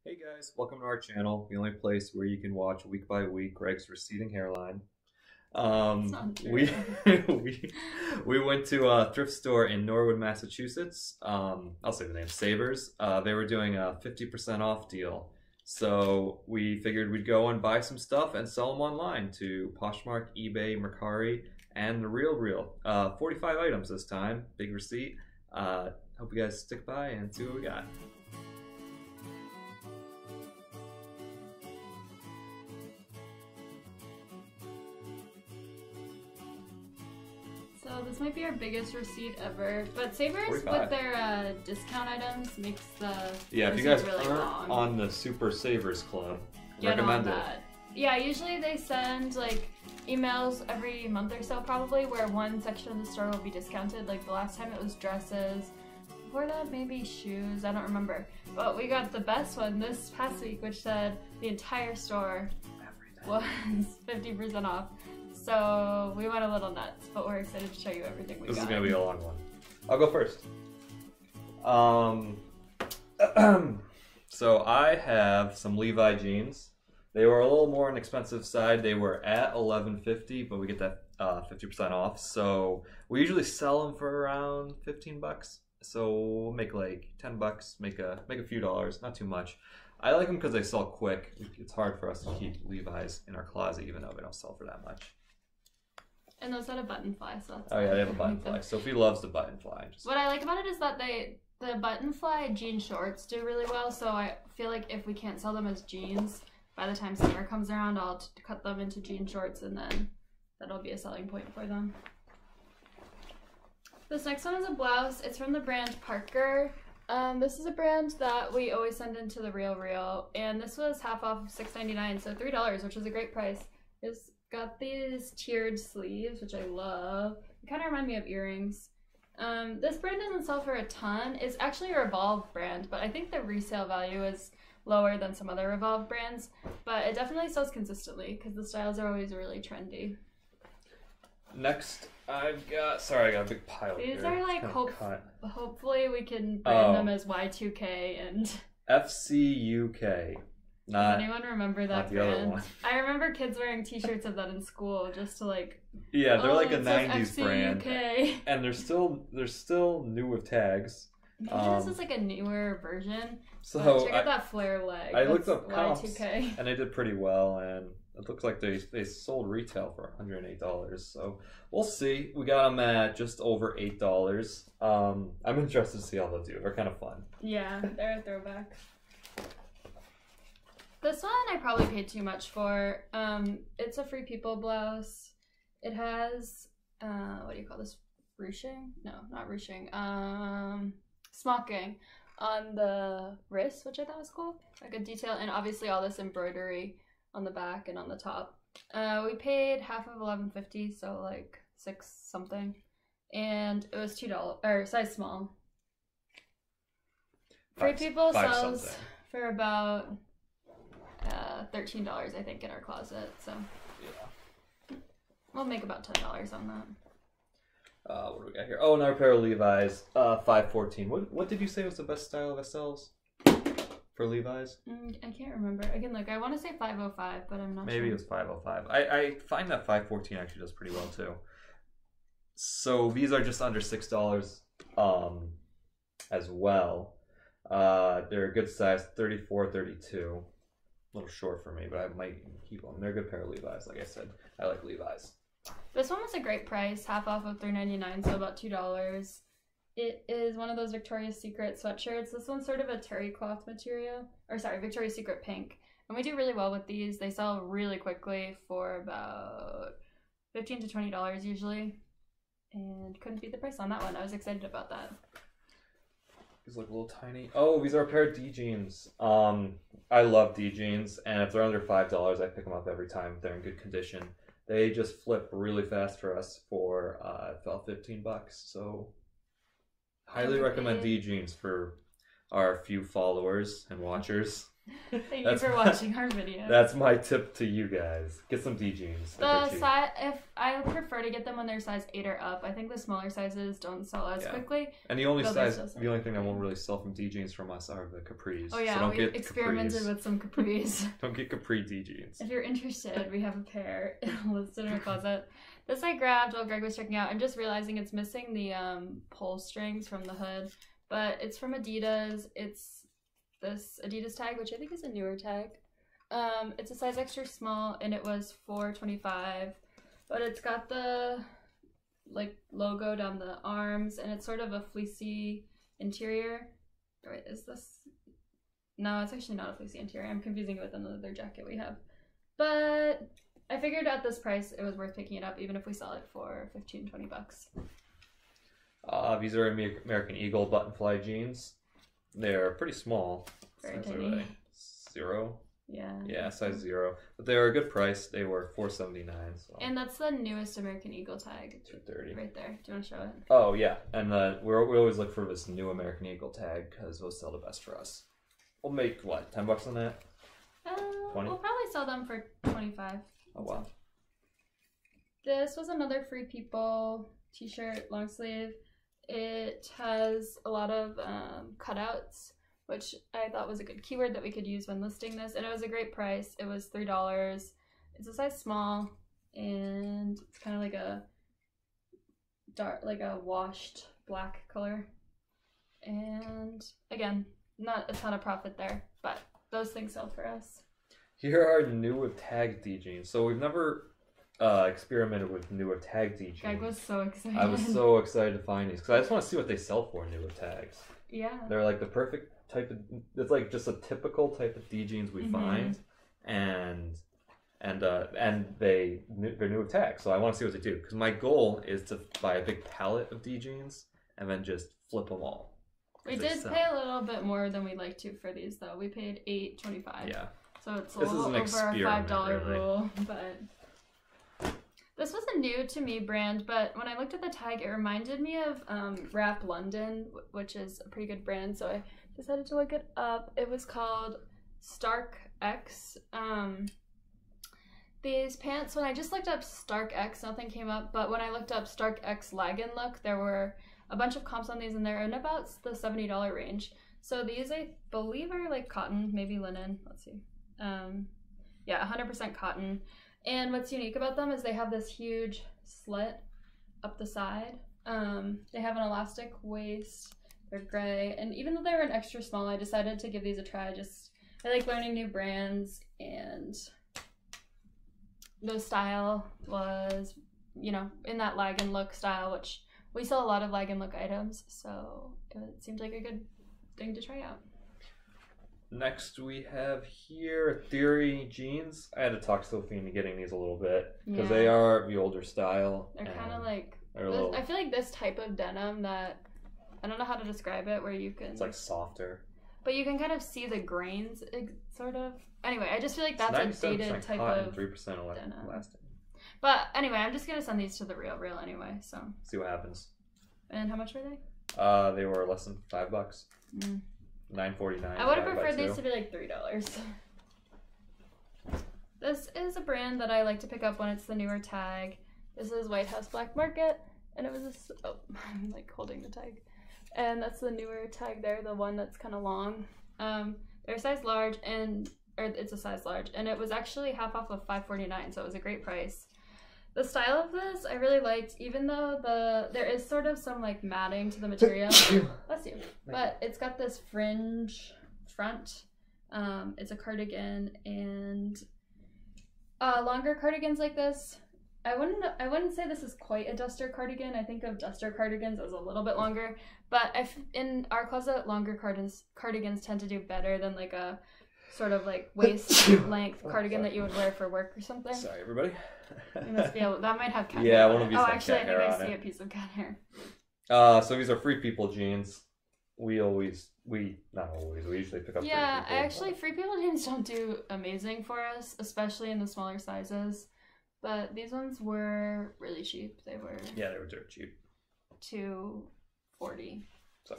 Hey guys, welcome to our channel, the only place where you can watch week by week Greg's receding hairline. It's not We true. we went to a thrift store in Norwood, Massachusetts. I'll say the name, Savers. They were doing a 50% off deal, so we figured we'd go and buy some stuff and sell them online to Poshmark, eBay, Mercari, and the Real Real. 45 items this time, big receipt. Hope you guys stick by and see what we got. So this might be our biggest receipt ever, but Savers 45. with their discount items makes the Yeah, if you receipts guys really aren't long. on the Super Savers Club, Get on recommend it. that. Yeah, usually they send like emails every month or so probably where one section of the store will be discounted. Like the last time it was dresses. Before that maybe shoes, I don't remember. But we got the best one this past week, which said the entire store was 50% off. So we went a little nuts, but we're excited to show you everything we This got. is gonna be a long one. I'll go first. So I have some Levi jeans. They were a little more on the expensive side. They were at $11.50, but we get that 50% off. So we usually sell them for around 15 bucks. So we'll make like 10 bucks, make a few dollars, not too much. I like them because they sell quick. It's hard for us to keep Levi's in our closet, even though they don't sell for that much. And those had a button fly, so that's Oh yeah, why they have a I button like them. fly. Sophie loves the button fly. What I like about it is that the button fly jean shorts do really well, so I feel like if we can't sell them as jeans, by the time summer comes around, I'll cut them into jean shorts and then that'll be a selling point for them. This next one is a blouse. It's from the brand Parker. This is a brand that we always send into the Real Real, and this was half off of $6.99, so $3, which is a great price. It's got these tiered sleeves, which I love. They kind of remind me of earrings. This brand doesn't sell for a ton. It's actually a Revolve brand, but I think the resale value is lower than some other Revolve brands, but it definitely sells consistently because the styles are always really trendy. Next, I've got. Sorry, I got a big pile These here. are It's like kinda cut. hopefully we can brand Oh. them as Y2K and FCUK. does anyone remember that not the other brand? one. I remember kids wearing t-shirts of that in school just to like Yeah, they're like a it says 90s brand. FCUK. And they're still new with tags. Maybe this is like a newer version. So But check out that flare leg. I looked That's up comps, Y2K. and they did pretty well, and it looks like they sold retail for $108. So we'll see. We got them at just over $8. I'm interested to see how they'll do. They're kind of fun. Yeah, they're a throwback. This one I probably paid too much for. It's a Free People blouse. It has what do you call this? Ruching? No, not ruching. Smocking on the wrist, which I thought was cool. Like a detail, and obviously all this embroidery on the back and on the top. We paid half of $11.50, so like $6 something, and it was $2 or size small. Free People Five sells something. for about $13, I think, in our closet. So Yeah. we'll make about $10 on that. What do we got here? Oh, another pair of Levi's. 514. What did you say was the best style of SLs for Levi's? I can't remember. I can look. I want to say 505, but I'm not Maybe it sure. was 505. I find that 514 actually does pretty well too. So these are just under $6 as well. They're a good size, 34, 32. A little short for me, but I might keep them. They're a good pair of Levi's. Like I said, I like Levi's. This one was a great price, half off of $3.99, so about $2. It is one of those Victoria's Secret sweatshirts. This one's sort of a terry cloth material, or sorry, Victoria's Secret pink. And we do really well with these. They sell really quickly for about $15 to $20 usually. And couldn't beat the price on that one. I was excited about that. These look a little tiny. Oh, these are a pair of D jeans. I love D jeans, and if they're under $5, I pick them up every time if they're in good condition. They just flip really fast for us for about 15 bucks. So highly recommend D jeans for our few followers and watchers. Thank you for watching our video. That's my tip to you guys. Get some D jeans. If I prefer to get them when they're size 8 or up. I think the smaller sizes don't sell as quickly. And the only thing that won't really sell from D jeans from us are the capris. Oh yeah, so we experimented with some capris. Don't get capri D jeans. If you're interested, we have a pair listed in our closet. This I grabbed while Greg was checking out. I'm just realizing it's missing the pull strings from the hood, but it's from Adidas. It's this Adidas tag, which I think is a newer tag. It's a size extra small, and it was $4.25, but it's got the like logo down the arms, and it's sort of a fleecy interior. Wait, is this? No, it's actually not a fleecy interior. I'm confusing it with another jacket we have, but I figured at this price it was worth picking it up, even if we sell it for $15-20. These are American Eagle button fly jeans. They're pretty small. Very tiny. 0. Yeah, size 0. But they were a good price. They were $4.79. So. And that's the newest American Eagle tag. $2.30. Right there. Do you want to show it? Oh yeah, and we always look for this new American Eagle tag because those sell the best for us. We'll make what, $10 on that? 20? We'll probably sell them for $25. Oh wow. This was another Free People t-shirt, long sleeve. It has a lot of cutouts, which I thought was a good keyword that we could use when listing this, and it was a great price. It was $3. It's a size small, and it's kind of like a dark, like a washed black color. And again, not a ton of profit there, but those things sell for us. Here are new with tag D jeans. So we've never experimented with new with tag D jeans. Greg was so excited. I was so excited to find these because I just want to see what they sell for new with tags. Yeah. They're like the perfect type of. It's like just a typical type of D jeans we find, and they're new with tags. So I want to see what they do because my goal is to buy a big pallet of D jeans and then just flip them all. We did pay a little bit more than we'd like to for these though. We paid $8.25. Yeah. So it's a little over our $5 rule, but this was a new to me brand, but when I looked at the tag, it reminded me of Rap London, which is a pretty good brand, so I decided to look it up. It was called Stark X. These pants, when I just looked up Stark X, nothing came up, but when I looked up Stark X Lag & Look, there were a bunch of comps on these, and they're in about the $70 range. So these, I believe, are like cotton, maybe linen. Let's see. Yeah, 100% cotton. And what's unique about them is they have this huge slit up the side. They have an elastic waist. They're gray. And even though they were an extra small, I decided to give these a try. I like learning new brands, and the style was, you know, in that Lag & Look style, which we sell a lot of Lag & Look items. So it seemed like a good thing to try out. Next we have here Theory jeans. I had to talk Sophie into getting these a little bit because they are the older style. They're kind of like, I feel like this type of denim that, I don't know how to describe it, where you can... It's like softer. But you can kind of see the grains, sort of. Anyway, I just feel like that's a dated type of 3% denim. elastic. But anyway, I'm just going to send these to the Real anyway, so. See what happens. And how much were they? They were less than $5. $9.49. I would have preferred these to be like $3. This is a brand that I like to pick up when it's the newer tag. This is White House Black Market, and it was this. Oh, I'm like holding the tag, and that's the newer tag there, the one that's kind of long. They're size large, or it's a size large, and it was actually half off of $5.49, so it was a great price. The style of this I really liked, even though there is sort of some like matting to the material. Bless you. But it's got this fringe front. It's a cardigan, and longer cardigans like this, I wouldn't say this is quite a duster cardigan. I think of duster cardigans as a little bit longer, but in our closet, longer cardigans tend to do better than like a sort of like waist length cardigan that you would wear for work or something. Sorry, everybody. You must be able. That might have cat hair. Yeah, one of these. Oh, actually, I think I see a piece of cat hair. So these are Free People jeans. We usually pick up. Yeah, Free People jeans don't do amazing for us, especially in the smaller sizes. But these ones were really cheap. They were. Yeah, they were dirt cheap. $2.40. So.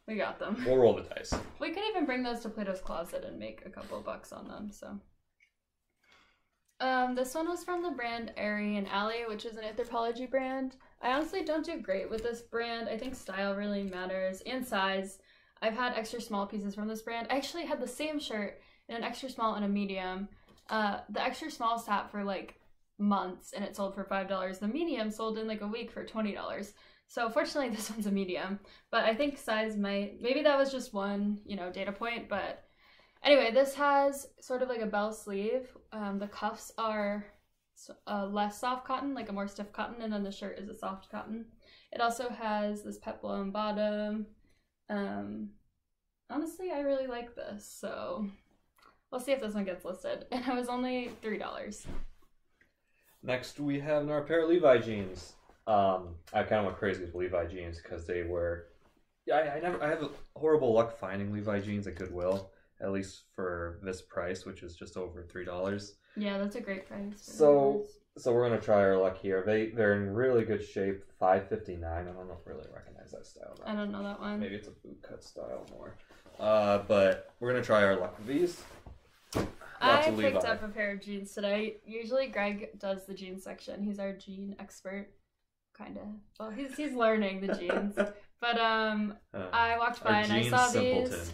We got them. We'll roll the dice. We could even bring those to Plato's Closet and make a couple bucks on them, so. This one was from the brand Airy and Alley, which is an Anthropologie brand. I honestly don't do great with this brand. I think style really matters, and size. I've had extra small pieces from this brand. I actually had the same shirt in an extra small and a medium. The extra small sat for like months and it sold for $5. The medium sold in like a week for $20. So fortunately this one's a medium, but I think size maybe that was just one, data point, but anyway, this has sort of like a bell sleeve. The cuffs are less soft cotton, like a more stiff cotton, and then the shirt is a soft cotton. It also has this peplum bottom. Honestly, I really like this, so we'll see if this one gets listed. And it was only $3. Next, we have our pair of Levi jeans. I kind of went crazy with Levi jeans because they were. I have a horrible luck finding Levi jeans at Goodwill, at least for this price, which is just over $3. Yeah, that's a great price. So we're gonna try our luck here. They're in really good shape. $5.59. I don't really recognize that style. I don't know that one. Maybe it's a boot cut style more. But we're gonna try our luck with these. I picked up a pair of jeans today. Usually Greg does the jeans section. He's our jean expert, kind of. Well, he's learning the jeans. But I walked by and I saw these,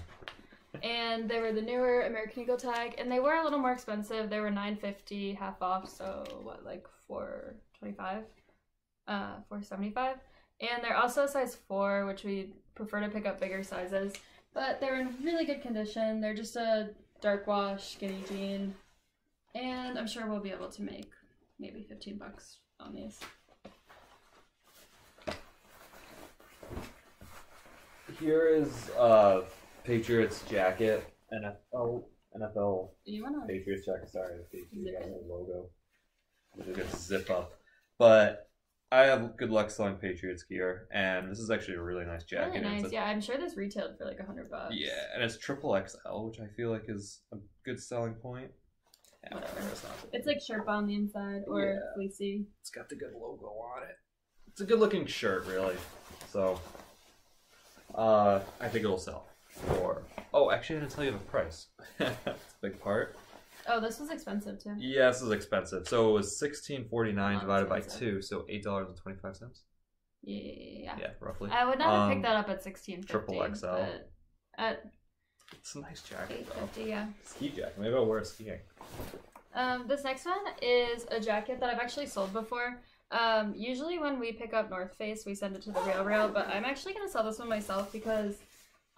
and they were the newer American Eagle tag, and they were a little more expensive. They were $9.50 half off, so what, like $4.25, $4.75. And they're also a size 4, which we prefer to pick up bigger sizes. But they're in really good condition. They're just a dark wash skinny jean, and I'm sure we'll be able to make maybe $15 on these. Here is Patriots jacket, NFL Patriots jacket. Sorry, the Patriots got a logo. It's a good zip up, but I have good luck selling Patriots gear, and this is actually a really nice jacket. Really nice, yeah. I'm sure this retailed for like $100. Yeah, and it's XXL, which I feel like is a good selling point. Yeah, whatever. It's like Sherpa on the inside, or fleecy. It's got the good logo on it. It's a good looking shirt, really. So, I think it'll sell for. Oh, actually, I didn't tell you the price. That's a big part. Oh, this was expensive too. Yeah, this is expensive. So it was $16.49 divided by 2, so $8.25. Yeah. Yeah, roughly. I would not have picked that up at $16.50. XXL. At it's a nice jacket, $8.50, yeah. Ski jacket. Maybe I'll wear it skiing. This next one is a jacket that I've actually sold before. Usually when we pick up North Face, we send it to the Rail, but I'm actually going to sell this one myself because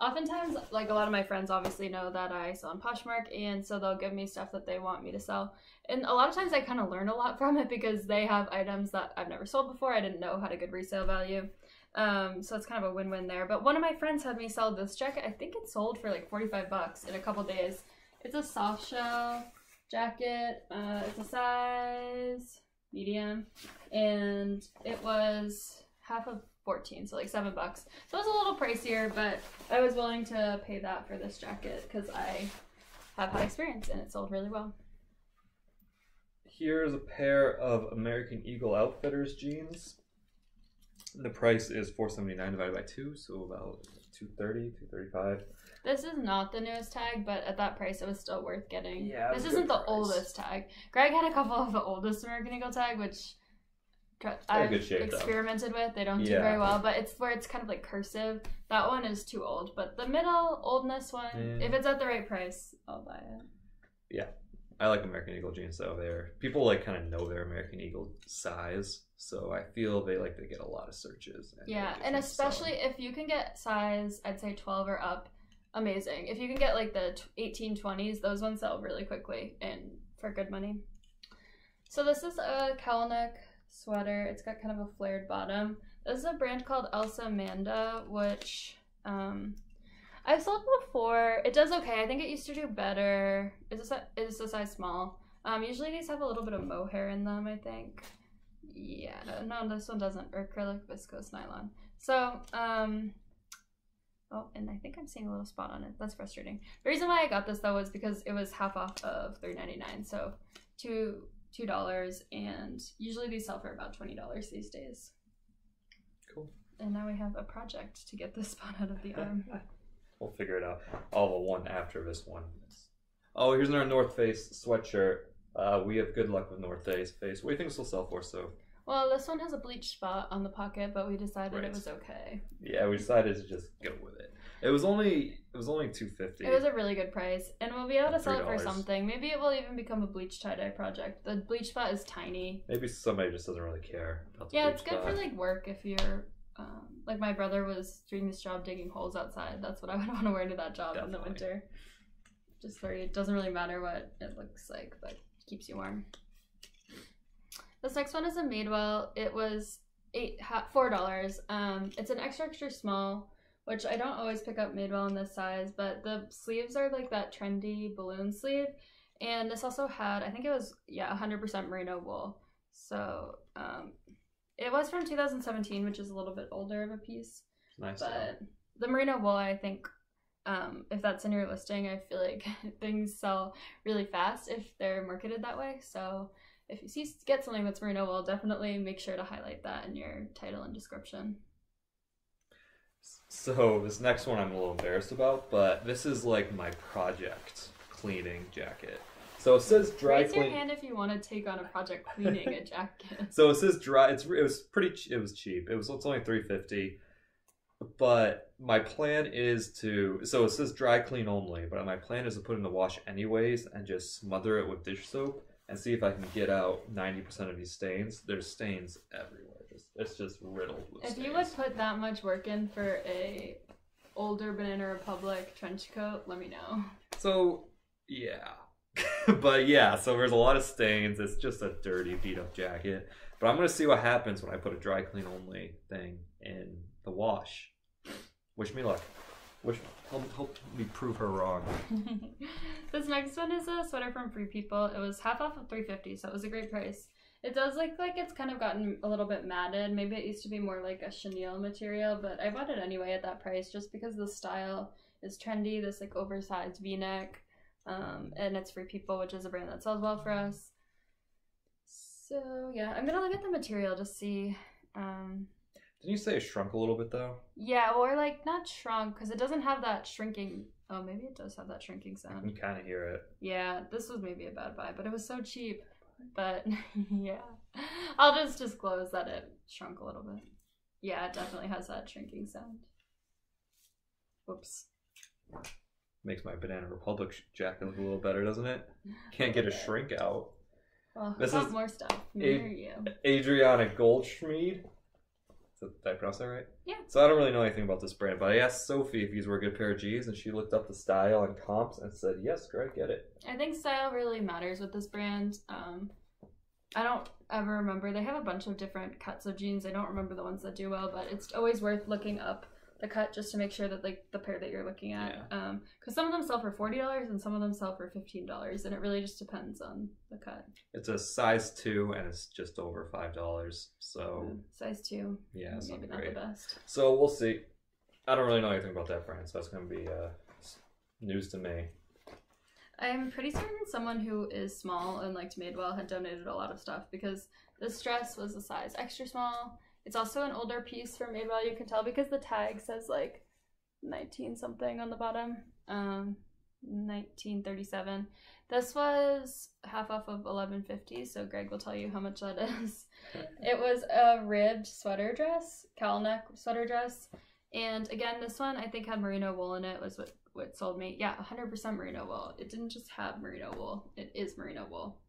oftentimes, like, a lot of my friends obviously know that I sell on Poshmark, and so they'll give me stuff that they want me to sell. And a lot of times I kind of learn a lot from it because they have items that I've never sold before. I didn't know had a good resale value. So it's kind of a win-win there. But one of my friends had me sell this jacket. I think it sold for like $45 in a couple days. It's a soft shell jacket. It's a size medium, and it was half of 14, so like $7. So it was a little pricier, but I was willing to pay that for this jacket because I have had experience and it sold really well. Here's a pair of American Eagle Outfitters jeans. The price is $4.79 divided by 2, so about $2.30, $2.35. This is not the newest tag, but at that price it was still worth getting. Yeah, this isn't the oldest tag. Greg had a couple of the oldest American Eagle tag, which I've experimented with. They don't do very well, but it's where it's kind of like cursive. That one is too old, but the middle oldness one, if it's at the right price, I'll buy it. Yeah, I like American Eagle jeans though. People like kind of know their American Eagle size, so I feel they like to get a lot of searches. And especially if you can get size, I'd say 12 or up, amazing. If you can get like the 1820s, those ones sell really quickly and for good money. So this is a cowl neck sweater. It's got kind of a flared bottom. This is a brand called Elsa Amanda, which I've sold before. It does okay. I think it used to do better. It's a size small. Usually these have a little bit of mohair in them, I think. Yeah, no, this one doesn't. Or acrylic viscose nylon. So, oh, and I think I'm seeing a little spot on it. That's frustrating. The reason why I got this though was because it was half off of $3.99. So $2, and usually these sell for about $20 these days. Cool. And now we have a project to get this spot out of the arm. We'll figure it out. I'll have one after this one. Oh, here's our North Face sweatshirt. We have good luck with North Face. What do you think this will sell for, so? Well, this one has a bleach spot on the pocket, but we decided Right. it was okay. Yeah, we decided to just go with it. It was only $2.50. It was a really good price, and we'll be able to sell it for $3. something. Maybe it will even become a bleach tie-dye project. The bleach spot is tiny. Maybe somebody just doesn't really care about the Yeah, bleach it's good spot. for like work if you're like my brother was doing this job digging holes outside. That's what I would want to wear to that job in the Definitely. winter. Just where it doesn't really matter what it looks like, but it keeps you warm. This next one is a Madewell. It was $4. It's an extra small, which I don't always pick up Madewell in this size, but the sleeves are like that trendy balloon sleeve. And this also had, I think it was, 100% merino wool. So it was from 2017, which is a little bit older of a piece. Nice. But the merino wool, I think, if that's in your listing, I feel like things sell really fast if they're marketed that way. So if you get something that's merino wool, definitely make sure to highlight that in your title and description. So this next one I'm a little embarrassed about, but this is like my project cleaning jacket. So it says dry Raise your clean. hand if you want to take on a project cleaning a jacket. So it says dry. It was cheap. It's only $3.50. But my plan is to. So it says dry clean only. But my plan is to put it in the wash anyways and just smother it with dish soap and see if I can get out 90% of these stains. There's stains everywhere. It's just riddled with stains. If you would put that much work in for a older Banana Republic trench coat, let me know. So yeah. But yeah, so there's a lot of stains. It's just a dirty, beat up jacket. But I'm gonna see what happens when I put a dry clean only thing in the wash. Wish me luck. Help me prove her wrong. This next one is a sweater from Free People. It was half off of $3.50, so it was a great price. It does look like it's kind of gotten a little bit matted. Maybe it used to be more like a chenille material, but I bought it anyway at that price just because the style is trendy. This like oversized V-neck. And it's Free People, which is a brand that sells well for us. So yeah, I'm gonna look at the material to see. Didn't you say it shrunk a little bit though? Yeah, or like not shrunk because it doesn't have that shrinking. Oh, maybe it does have that shrinking I sound. can kind of hear it. Yeah, this was maybe a bad buy, but it was so cheap. But yeah, I'll just disclose that it shrunk a little bit. Yeah, it definitely has that shrinking sound. Whoops. Makes my Banana Republic jacket look a little better, doesn't it? Can't get a shrink out. Well, This this is more stuff. Near you. Adriana Goldschmied. Did I pronounce that right? Yeah. So I don't really know anything about this brand, but I asked Sophie if these were a good pair of jeans, and she looked up the style and comps and said, yes, Greg, get it. I think style really matters with this brand. I don't ever remember. They have a bunch of different cuts of jeans. I don't remember the ones that do well, but it's always worth looking up the cut just to make sure that like the pair that you're looking at. Because some of them sell for $40 and some of them sell for $15, and it really just depends on the cut. It's a size 2 and it's just over $5. So Size 2. yeah, it's Maybe not not great. the best. So we'll see. I don't really know anything about that brand, so that's going to be news to me. I'm pretty certain someone who is small and liked Madewell had donated a lot of stuff because this dress was a size extra small. It's also an older piece from Madewell, you can tell because the tag says like 19 something on the bottom. 1937. This was half off of $11.50, so Greg will tell you how much that is. It was a ribbed sweater dress, cowl neck sweater dress. And again, this one I think had merino wool in it, was what sold me. Yeah, 100% merino wool. It didn't just have merino wool, it is merino wool.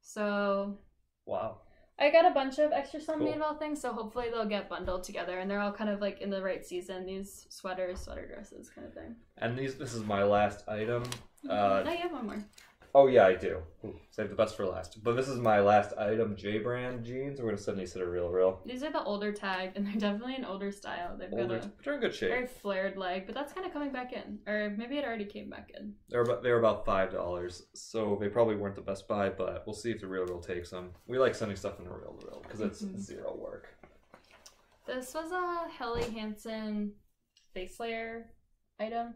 So Wow. I got a bunch of extra small Cool. Madewell things, so hopefully they'll get bundled together and they're all kind of like in the right season, these sweater dresses kind of thing. And this is my last item. No, you have one more. Oh yeah, I do. Ooh, save the best for last. But this is my last item, J Brand jeans. We're gonna send these to the Real. These are the older tag, and they're definitely an older style. They've Older, got but they're in good a shape. very flared leg, but that's kind of coming back in. Or maybe it already came back in. They were about $5, so they probably weren't the best buy. But we'll see if the Real takes them. We like sending stuff in the Real because it's zero work. This was a Helly Hansen face layer item.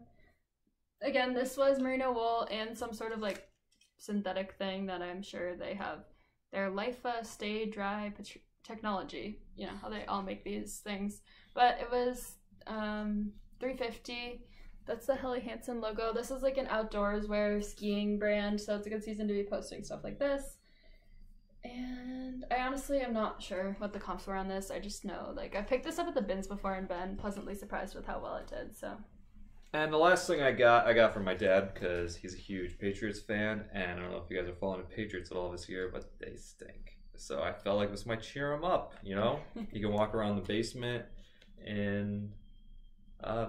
Again, this was merino wool and some sort of like synthetic thing that I'm sure they have their Lifa Stay Dry technology, you know, how they all make these things. But it was $3.50. That's the Helly Hansen logo. This is like an outdoors wear skiing brand, so it's a good season to be posting stuff like this. And I honestly am not sure what the comps were on this. I just know, like, I picked this up at the bins before and been pleasantly surprised with how well it did, so. And the last thing I got from my dad, because he's a huge Patriots fan, and I don't know if you guys are following the Patriots at all this year, but they stink. So I felt like this might cheer him up, you know? He can walk around the basement in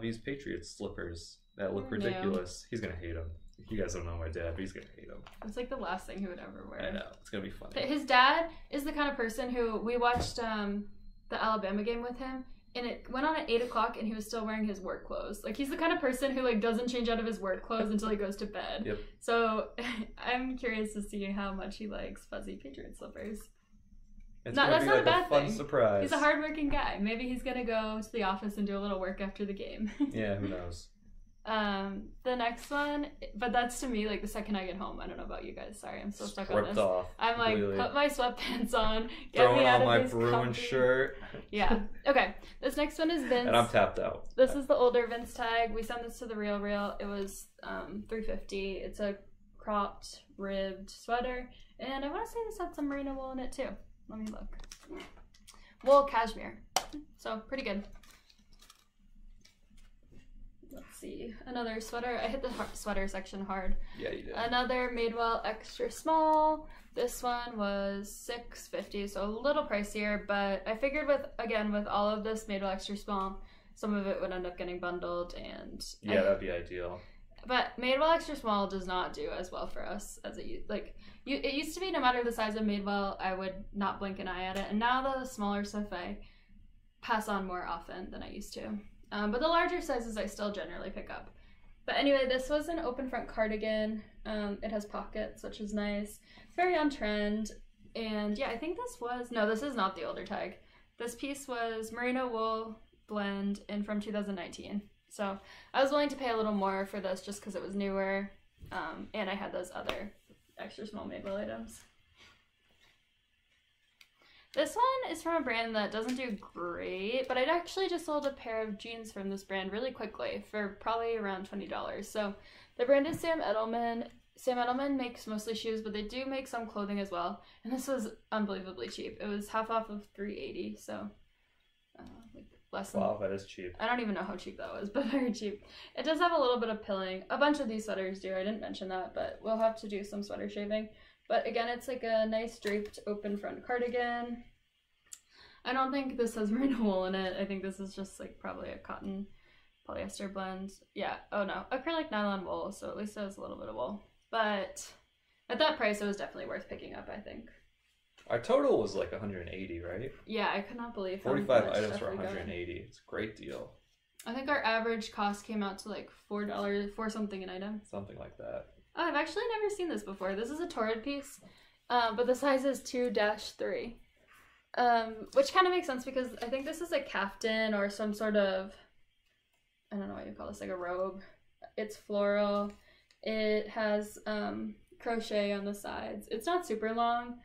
these Patriots slippers that look ridiculous. He's going to hate them. You guys don't know my dad, but he's going to hate them. It's like the last thing he would ever wear. I know. It's going to be funny. His dad is the kind of person who, we watched the Alabama game with him, and it went on at 8 o'clock and he was still wearing his work clothes. Like, he's the kind of person who, like, doesn't change out of his work clothes until he goes to bed. Yep. So I'm curious to see how much he likes fuzzy Patriot slippers. It's that's not a bad fun thing. Surprise. He's a hardworking guy. Maybe he's gonna go to the office and do a little work after the game. Yeah, who knows? The next one, but that's to me like the second I get home. I don't know about you guys. Sorry, I'm still stuck on this. Off I'm like, completely. put my sweatpants on, get Throwing me out on of my these Bruin comfy... shirt. Yeah. Okay. This next one is Vince. And I'm tapped out. This is the older Vince tag. We sent this to the Real Real. It was $3.50. It's a cropped, ribbed sweater, and I want to say this had some merino wool in it too. Let me look. Wool cashmere. So pretty good. Let's see. Another sweater. I hit the sweater section hard. Yeah, you did. Another Madewell extra small. This one was $6.50, so a little pricier, but I figured with all of this Madewell extra small, some of it would end up getting bundled, and yeah, that'd be ideal. But Madewell extra small does not do as well for us as it used to be. No matter the size of Madewell, I would not blink an eye at it, and now the smaller stuff I pass on more often than I used to. But the larger sizes I still generally pick up. But anyway, this was an open front cardigan. It has pockets, which is nice. It's very on trend. And yeah, I think this is not the older tag. This piece was merino wool blend and from 2019. So I was willing to pay a little more for this just because it was newer. And I had those other extra small Madewell items. This one is from a brand that doesn't do great, but I'd actually just sold a pair of jeans from this brand really quickly for probably around $20. So the brand is Sam Edelman. Sam Edelman makes mostly shoes, but they do make some clothing as well. And this was unbelievably cheap. It was half off of $3.80, so like less than... Wow, that is cheap. I don't even know how cheap that was, but very cheap. It does have a little bit of pilling. A bunch of these sweaters do. I didn't mention that, but we'll have to do some sweater shaving. But again, it's like a nice draped open front cardigan. I don't think this has merino wool in it. I think this is just like probably a cotton polyester blend. Yeah, oh no, acrylic nylon wool, so at least it has a little bit of wool. But at that price, it was definitely worth picking up, I think. Our total was like 180, right? Yeah, I could not believe how 45 much items stuff for we got. 180. It's a great deal. I think our average cost came out to like $4 for something an item. Something like that. Oh, I've actually never seen this before. This is a Torrid piece, but the size is 2-3. Which kind of makes sense because I think this is a caftan or some sort of, I don't know what you call this, like a robe. It's floral. It has crochet on the sides. It's not super long,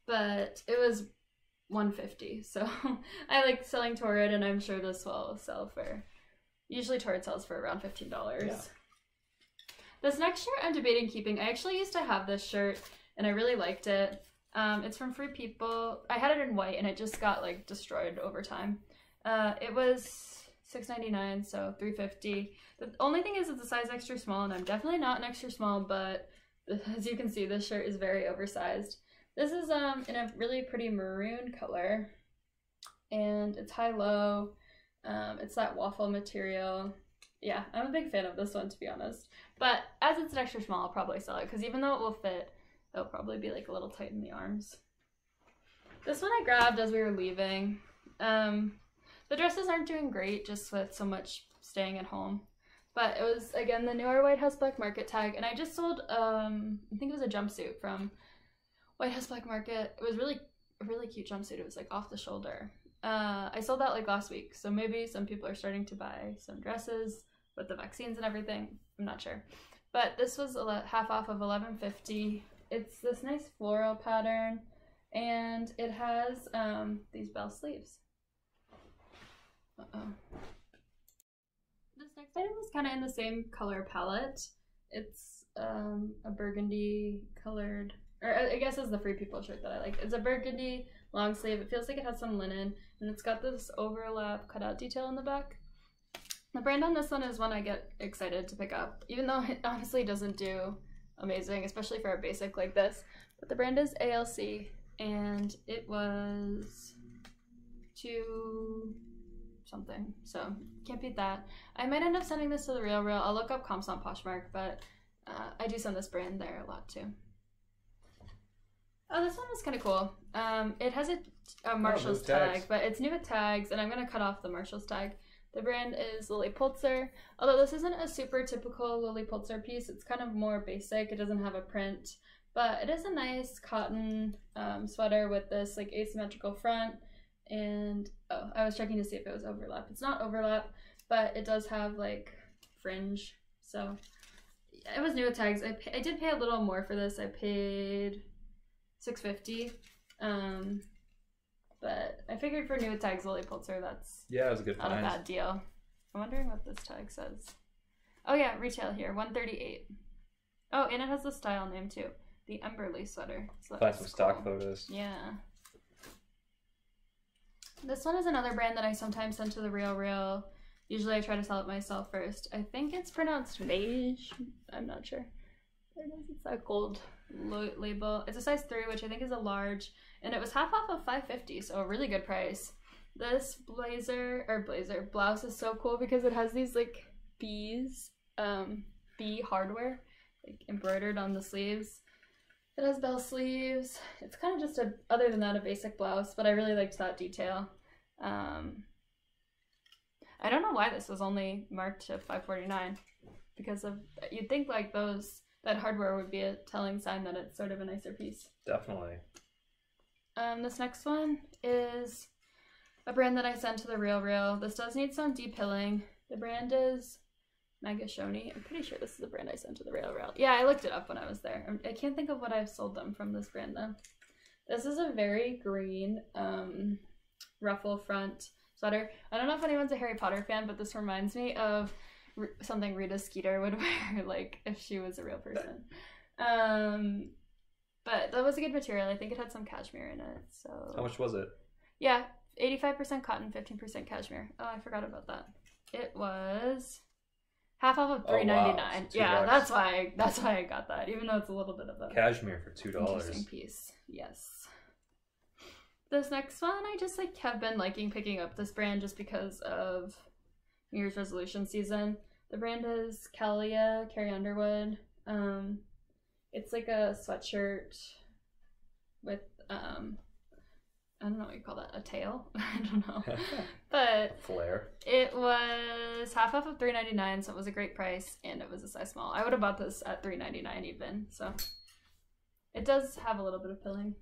but it was $150. So I like selling Torrid, and I'm sure this will sell for, usually Torrid sells for around $15. Yeah. This next shirt I'm debating keeping. I actually used to have this shirt and I really liked it. It's from Free People. I had it in white and it just got like destroyed over time. It was $6.99, so $3.50. The only thing is it's a size extra small, and I'm definitely not an extra small, but as you can see, this shirt is very oversized. This is in a really pretty maroon color, and it's high-low. It's that waffle material. Yeah, I'm a big fan of this one, to be honest. But as it's an extra small, I'll probably sell it, because even though it will fit, it'll probably be like a little tight in the arms. This one I grabbed as we were leaving. The dresses aren't doing great just with so much staying at home. But it was, again, the newer White House Black Market tag. And I just sold, I think it was a jumpsuit from White House Black Market. It was a really cute jumpsuit. It was like off the shoulder. I sold that like last week. So maybe some people are starting to buy some dresses with the vaccines and everything. I'm not sure. But this was half off of $11.50. It's this nice floral pattern. and it has these bell sleeves. This next item is kind of in the same color palette. It's a burgundy colored, or I guess it's the Free People shirt that I like. It's a burgundy long sleeve. It feels like it has some linen, and it's got this overlap cutout detail in the back. The brand on this one is one I get excited to pick up, even though it honestly doesn't do amazing, especially for a basic like this. But the brand is ALC, and it was $2 something, so can't beat that. I might end up sending this to the Real Real. I'll look up comps on Poshmark, but I do send this brand there a lot too. Oh, this one is kind of cool. It has a Marshall's tag, but it's new with tags, and I'm going to cut off the Marshall's tag. The brand is Lilly Pulitzer. Although this isn't a super typical Lilly Pulitzer piece, it's kind of more basic. It doesn't have a print, but it is a nice cotton sweater with this like asymmetrical front. And oh, I was checking to see if it was overlap. It's not overlap, but it does have like fringe. So it was new with tags. I did pay a little more for this. I paid $6.50. But I figured for new with tags, Lilly Pulitzer, that's it was a good not find. a bad deal. I'm wondering what this tag says. Oh yeah, retail here, $138. Oh, and it has the style name too, the Emberly sweater. So Find some stock photos. Yeah. This one is another brand that I sometimes send to the Real Real. Usually I try to sell it myself first. I think it's pronounced beige. I'm not sure. There it is. It's that gold label. It's a size 3, which I think is a large, and it was half off of $5.50, so a really good price. This blouse is so cool because it has these like bees, bee hardware, like embroidered on the sleeves. It has bell sleeves. It's kind of just other than that, a basic blouse, but I really liked that detail. I don't know why this was only marked to $5.49, because you'd think like that hardware would be a telling sign that it's sort of a nicer piece. Definitely. This next one is a brand that I sent to the Real Real. This does need some depilling. The brand is Magashoni. I'm pretty sure this is the brand I sent to the Real Real. Yeah, I looked it up when I was there. I can't think of what I've sold them from this brand though. This is a very green ruffle front sweater. I don't know if anyone's a Harry Potter fan, but this reminds me of something Rita Skeeter would wear, like if she was a real person. But that was a good material. I think it had some cashmere in it. So how much was it? Yeah, 85% cotton, 15% cashmere. Oh, I forgot about that. It was half off of $3.99. Wow. Yeah, that's why I got that, even though it's a little bit of a cashmere for $2. interesting piece. Yes. This next one, I just like have been liking picking up this brand just because of New Year's resolution season. The brand is Calia, Carrie Underwood. It's like a sweatshirt with I don't know what you call that, a tail? I don't know. But flare. It was half off of $3.99, so it was a great price, and it was a size small. I would have bought this at $3.99 even, so it does have a little bit of pilling.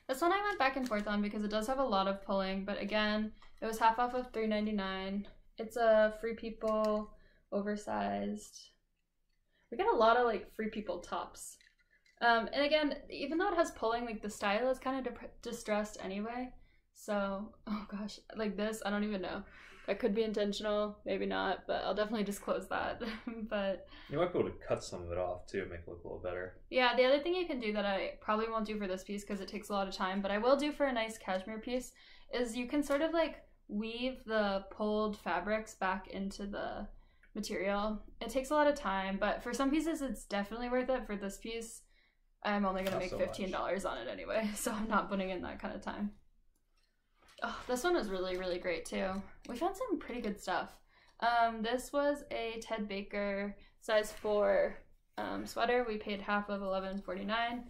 This one I went back and forth on because it does have a lot of pulling, but again, it was half off of $3.99. It's a Free People oversized. We got a lot of like Free People tops. And again, even though it has pulling, like the style is kind of distressed anyway. So, oh gosh, like this, I don't even know. That could be intentional, maybe not, but I'll definitely disclose that. But you might be able to cut some of it off too, make it look a little better. Yeah, the other thing you can do that I probably won't do for this piece because it takes a lot of time, but I will do for a nice cashmere piece, is you can sort of like weave the pulled fabrics back into the material. It takes a lot of time, but for some pieces it's definitely worth it. For this piece, I'm only going to make $15 on it anyway, so I'm not putting in that kind of time. Oh, this one was really, really great too. We found some pretty good stuff. This was a Ted Baker size 4 sweater. We paid half of $11.49,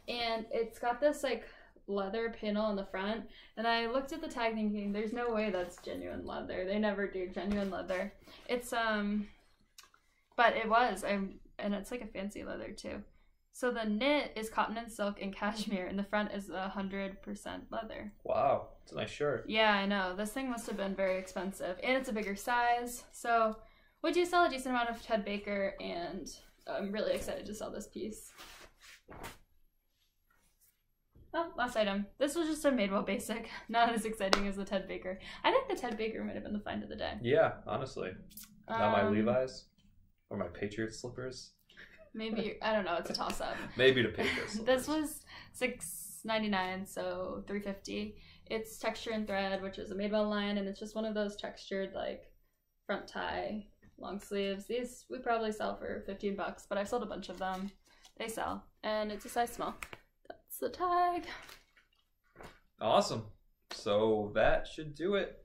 and it's got this like leather panel on the front, and I looked at the tag thinking there's no way that's genuine leather. They never do genuine leather. It's but it was, and it's like a fancy leather too. So the knit is cotton and silk and cashmere, and the front is 100% leather. Wow, it's a nice shirt. Yeah, I know. This thing must have been very expensive, and it's a bigger size. So we do sell a decent amount of Ted Baker, and I'm really excited to sell this piece. Oh, last item. This was just a Madewell basic. Not as exciting as the Ted Baker. I think the Ted Baker might have been the find of the day. Yeah, honestly. Not my Levi's or my Patriot slippers. Maybe, I don't know, it's a toss-up. Maybe the Patriot slippers. This was $6.99, so $3.50. It's texture and thread, which is a Madewell line, and it's just one of those textured, like, front tie, long sleeves. These we probably sell for $15, but I've sold a bunch of them. They sell, and it's a size small. That's the tag. Awesome. So that should do it.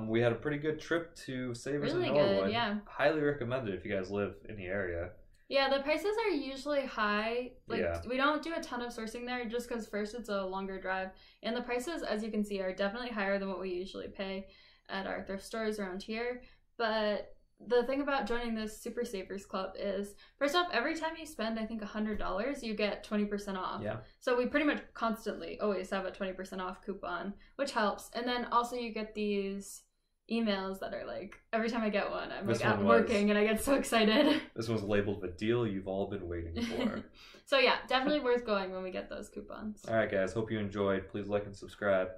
We had a pretty good trip to Savers Really in Norwood. good, yeah. Highly recommended if you guys live in the area. Yeah, the prices are usually high. Like, Yeah. we don't do a ton of sourcing there just because first it's a longer drive. And the prices, as you can see, are definitely higher than what we usually pay at our thrift stores around here. But the thing about joining this Super Savers Club is, first off, every time you spend, I think, $100, you get 20% off. Yeah. So we pretty much constantly always have a 20% off coupon, which helps. And then also you get these emails that are like, every time I get one, I'm This like out one was- working and I get so excited. This was labeled the deal you've all been waiting for. So yeah, definitely worth going when we get those coupons. All right, guys. Hope you enjoyed. Please like and subscribe.